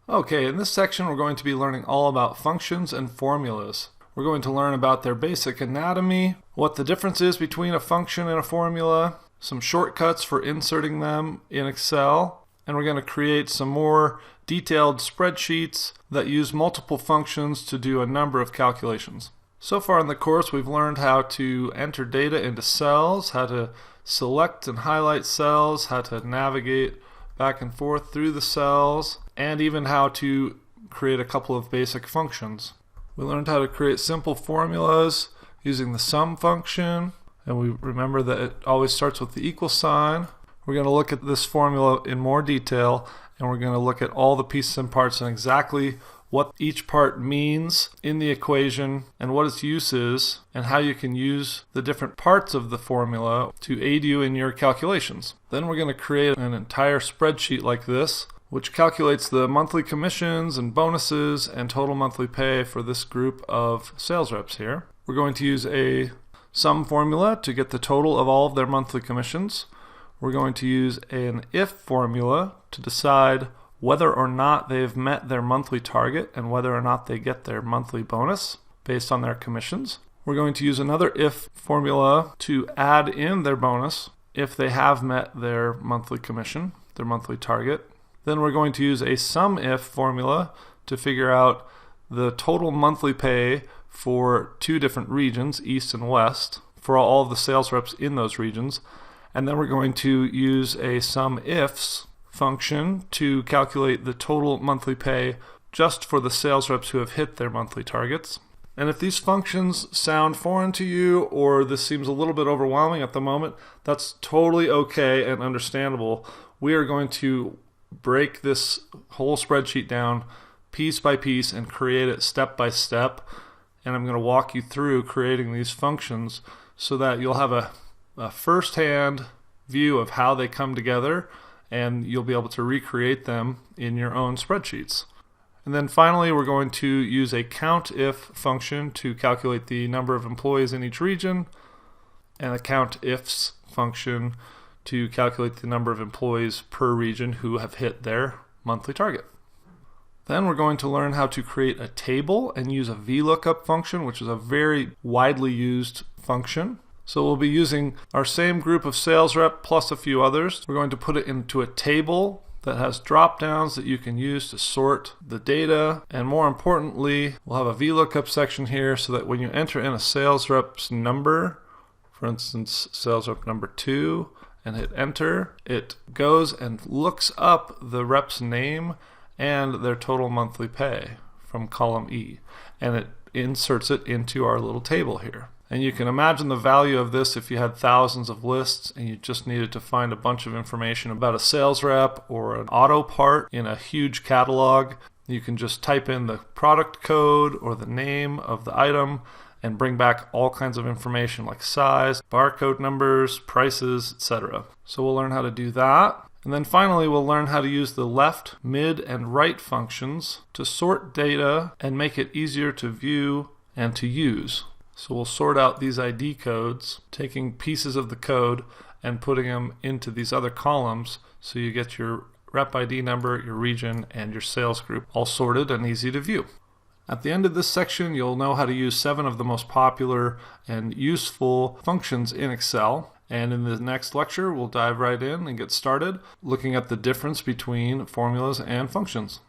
Okay, in this section we're going to be learning all about functions and formulas. We're going to learn about their basic anatomy, what the difference is between a function and a formula, some shortcuts for inserting them in Excel, and we're going to create some more detailed spreadsheets that use multiple functions to do a number of calculations. So far in the course we've learned how to enter data into cells, how to select and highlight cells, how to navigate back and forth through the cells, and even how to create a couple of basic functions. We learned how to create simple formulas using the sum function, and we remember that it always starts with the equal sign. We're going to look at this formula in more detail, and we're going to look at all the pieces and parts and exactly what each part means in the equation and what its use is, and how you can use the different parts of the formula to aid you in your calculations. Then we're going to create an entire spreadsheet like this, which calculates the monthly commissions and bonuses and total monthly pay for this group of sales reps here. We're going to use a sum formula to get the total of all of their monthly commissions. We're going to use an if formula to decide whether or not they've met their monthly target and whether or not they get their monthly bonus based on their commissions. We're going to use another if formula to add in their bonus if they have met their monthly commission, their monthly target. Then we're going to use a sum if formula to figure out the total monthly pay for two different regions, East and West, for all of the sales reps in those regions. And then we're going to use a sum ifs function to calculate the total monthly pay just for the sales reps who have hit their monthly targets. And if these functions sound foreign to you or this seems a little bit overwhelming at the moment, that's totally okay and understandable. We are going to break this whole spreadsheet down piece by piece and create it step by step. And I'm going to walk you through creating these functions so that you'll have a first-hand view of how they come together, and you'll be able to recreate them in your own spreadsheets. And then finally, we're going to use a COUNTIF function to calculate the number of employees in each region, and a COUNTIFs function to calculate the number of employees per region who have hit their monthly target. Then we're going to learn how to create a table and use a VLOOKUP function, which is a very widely used function. So we'll be using our same group of sales rep plus a few others. We're going to put it into a table that has drop downs that you can use to sort the data. And more importantly, we'll have a VLOOKUP section here so that when you enter in a sales rep's number, for instance, sales rep number 2, and hit enter, it goes and looks up the rep's name and their total monthly pay from column E. And it inserts it into our little table here. And you can imagine the value of this if you had thousands of lists and you just needed to find a bunch of information about a sales rep or an auto part in a huge catalog. You can just type in the product code or the name of the item and bring back all kinds of information like size, barcode numbers, prices, etc. So we'll learn how to do that. And then finally, we'll learn how to use the left, mid, and right functions to sort data and make it easier to view and to use. So we'll sort out these ID codes, taking pieces of the code and putting them into these other columns so you get your rep ID number, your region, and your sales group all sorted and easy to view. At the end of this section, you'll know how to use 7 of the most popular and useful functions in Excel. And in the next lecture, we'll dive right in and get started looking at the difference between formulas and functions.